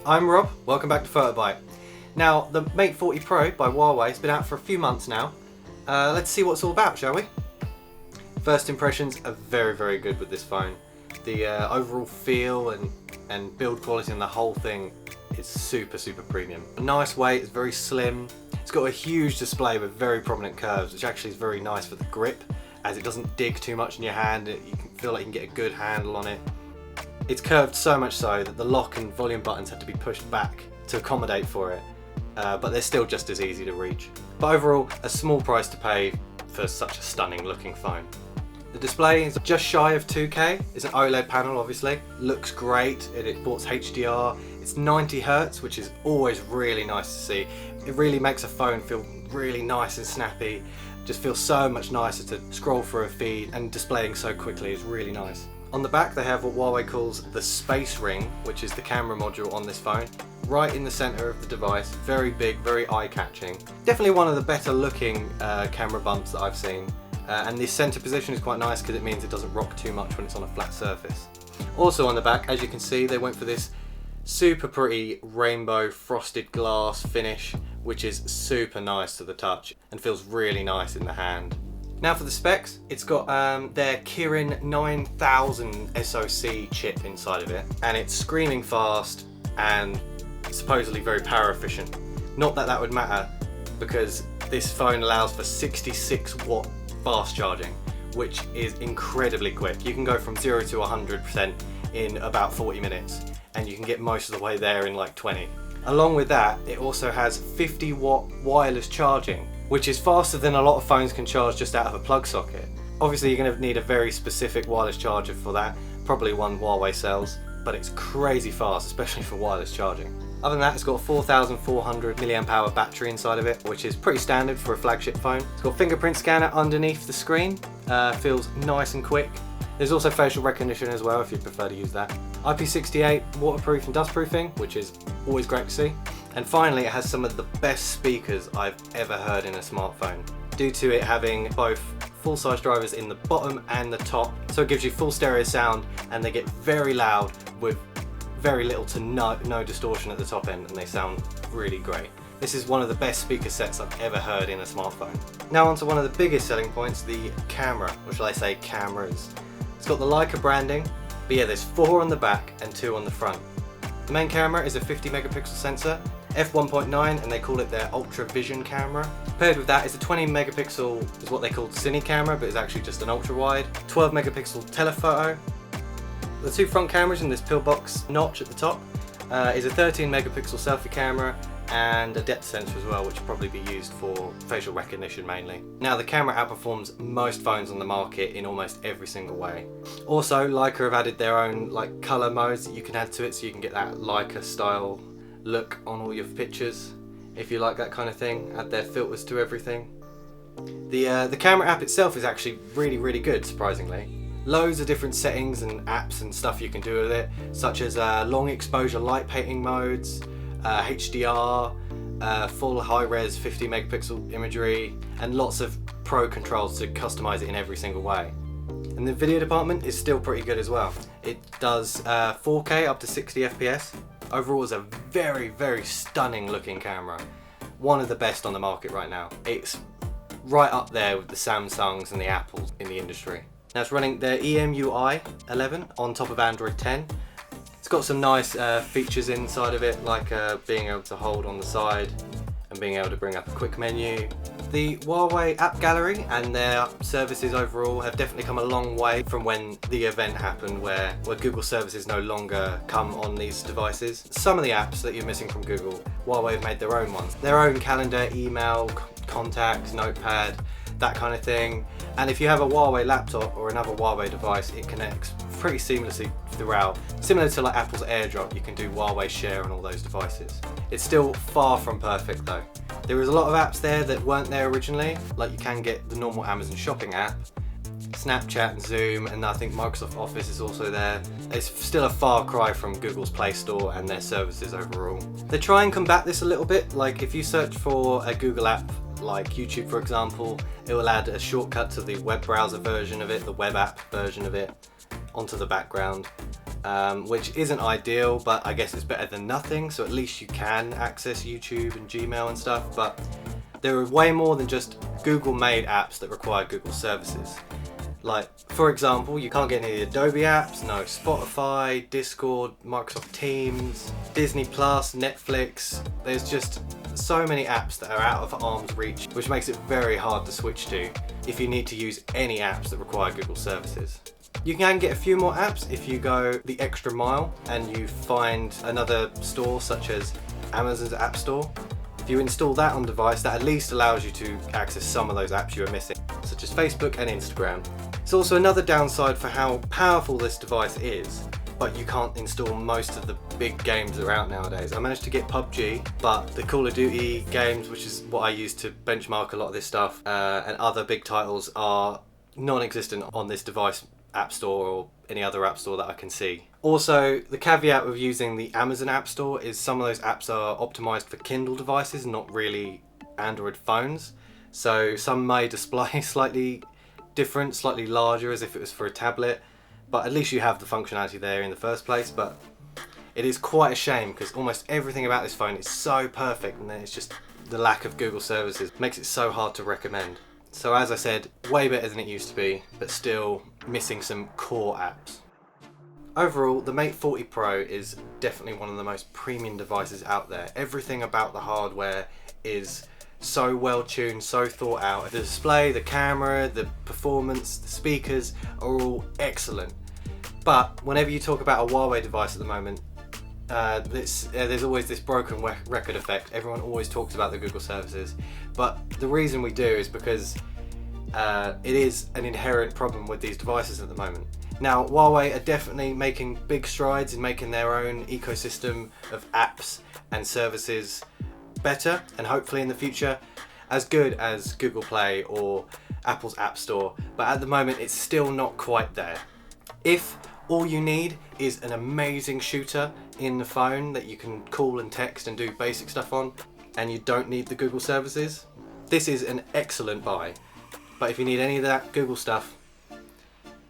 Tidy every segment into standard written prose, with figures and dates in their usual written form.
I'm Rob, welcome back to PhotoBite. Now, the Mate 40 Pro by Huawei has been out for a few months now. Let's see what it's all about, shall we? First impressions are very good with this phone. The overall feel and build quality and the whole thing is super premium. A nice weight, it's very slim. It's got a huge display with very prominent curves, which actually is very nice for the grip, as it doesn't dig too much in your hand. You can feel like you can get a good handle on it. It's curved so much so that the lock and volume buttons had to be pushed back to accommodate for it, but they're still just as easy to reach. But overall, a small price to pay for such a stunning looking phone. The display is just shy of 2K. It's an OLED panel, obviously. Looks great. It ports HDR. It's 90 Hz, which is always really nice to see. It really makes a phone feel really nice and snappy. Just feels so much nicer to scroll through a feed, and displaying so quickly is really nice. On the back they have what Huawei calls the Space Ring, which is the camera module on this phone. Right in the center of the device, very big, very eye-catching. Definitely one of the better looking camera bumps that I've seen. And the center position is quite nice because it means it doesn't rock too much when it's on a flat surface. Also on the back, as you can see, they went for this super pretty rainbow frosted glass finish, which is super nice to the touch and feels really nice in the hand. Now for the specs, it's got their Kirin 9000 SoC chip inside of it, and it's screaming fast and supposedly very power efficient. Not that that would matter, because this phone allows for 66 watt fast charging, which is incredibly quick. You can go from 0 to 100% in about 40 minutes, and you can get most of the way there in like 20. Along with that, it also has 50 watt wireless charging, which is faster than a lot of phones can charge just out of a plug socket. Obviously you're going to need a very specific wireless charger for that, probably one Huawei sells, but it's crazy fast, especially for wireless charging. Other than that, it's got a 4,400 mAh battery inside of it, which is pretty standard for a flagship phone. It's got a fingerprint scanner underneath the screen, feels nice and quick. There's also facial recognition as well if you prefer to use that. IP68 waterproof and dust proofing, which is always great to see. And finally, it has some of the best speakers I've ever heard in a smartphone, due to it having both full-size drivers in the bottom and the top, so it gives you full stereo sound, and they get very loud with very little to no distortion at the top end, and they sound really great. This is one of the best speaker sets I've ever heard in a smartphone. Now onto one of the biggest selling points, the camera, or shall I say cameras. It's got the Leica branding, but yeah, there's 4 on the back and 2 on the front. The main camera is a 50 megapixel sensor, f1.9, and they call it their ultra vision camera. Paired with that is a 20 megapixel, is what they call cine camera, but it's actually just an ultra wide, 12 megapixel telephoto. The 2 front cameras in this pillbox notch at the top is a 13 megapixel selfie camera and a depth sensor as well, which will probably be used for facial recognition mainly. Now the camera outperforms most phones on the market in almost every single way. Also, Leica have added their own like color modes that you can add to it, so you can get that Leica style look on all your pictures if you like that kind of thing. Add their filters to everything. The camera app itself is actually really good, surprisingly. Loads of different settings and apps and stuff you can do with it, such as long exposure light painting modes, HDR, full high-res 50 megapixel imagery, and lots of pro controls to customize it in every single way. And the video department is still pretty good as well. It does 4K up to 60 FPS. Overall, it's a very stunning looking camera. One of the best on the market right now. It's right up there with the Samsungs and the Apples in the industry. Now it's running their EMUI 11 on top of Android 10. It's got some nice features inside of it, like being able to hold on the side and being able to bring up a quick menu. The Huawei app gallery and their services overall have definitely come a long way from when the event happened where Google services no longer come on these devices. Some of the apps that you're missing from Google, Huawei have made their own ones. Their own calendar, email, contacts, notepad, that kind of thing. And if you have a Huawei laptop or another Huawei device, it connects pretty seamlessly throughout. Similar to like Apple's AirDrop, you can do Huawei Share on all those devices. It's still far from perfect though. There is a lot of apps there that weren't there originally, like you can get the normal Amazon shopping app, Snapchat and Zoom, and I think Microsoft Office is also there. It's still a far cry from Google's Play Store and their services overall. They try and combat this a little bit, like if you search for a Google app like YouTube for example, it will add a shortcut to the web browser version of it, the web app version of it, onto the background. which isn't ideal, but I guess it's better than nothing, so at least you can access YouTube and Gmail and stuff. But there are way more than just Google-made apps that require Google services. Like, for example, you can't get any Adobe apps, no Spotify, Discord, Microsoft Teams, Disney Plus, Netflix. There's just so many apps that are out of arm's reach, which makes it very hard to switch to if you need to use any apps that require Google services. You can get a few more apps if you go the extra mile and you find another store such as Amazon's App Store. If you install that on device, that at least allows you to access some of those apps you are missing, such as Facebook and Instagram. It's also another downside for how powerful this device is, but you can't install most of the big games that are out nowadays. I managed to get PUBG, but the Call of Duty games, which is what I use to benchmark a lot of this stuff, and other big titles are non-existent on this device App Store or any other app store that I can see. Also, the caveat with using the Amazon App Store is some of those apps are optimized for Kindle devices, not really Android phones. So some may display slightly different, slightly larger as if it was for a tablet, but at least you have the functionality there in the first place. But it is quite a shame because almost everything about this phone is so perfect, and then it's just the lack of Google services makes it so hard to recommend. So as I said, way better than it used to be, but still missing some core apps. Overall, the Mate 40 Pro is definitely one of the most premium devices out there. Everything about the hardware is so well tuned, so thought out. The display, the camera, the performance, the speakers are all excellent. But whenever you talk about a Huawei device at the moment, there's always this broken record effect. Everyone always talks about the Google services, but the reason we do is because it is an inherent problem with these devices at the moment. Now, Huawei are definitely making big strides in making their own ecosystem of apps and services better, and hopefully in the future as good as Google Play or Apple's App Store, but at the moment it's still not quite there. If all you need is an amazing shooter in the phone that you can call and text and do basic stuff on, and you don't need the Google services, this is an excellent buy. But if you need any of that Google stuff,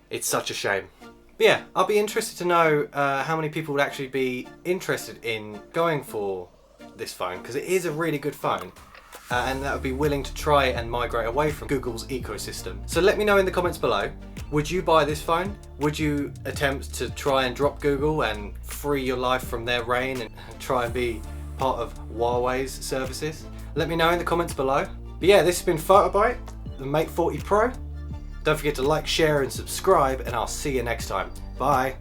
it's such a shame. But yeah, I'll be interested to know how many people would actually be interested in going for this phone, because it is a really good phone. And that would be willing to try and migrate away from Google's ecosystem. So let me know in the comments below, would you buy this phone? Would you attempt to try and drop Google and free your life from their reign and try and be part of Huawei's services? Let me know in the comments below. But yeah, this has been Photobyte, the Mate 40 Pro. Don't forget to like, share and subscribe, and I'll see you next time. Bye.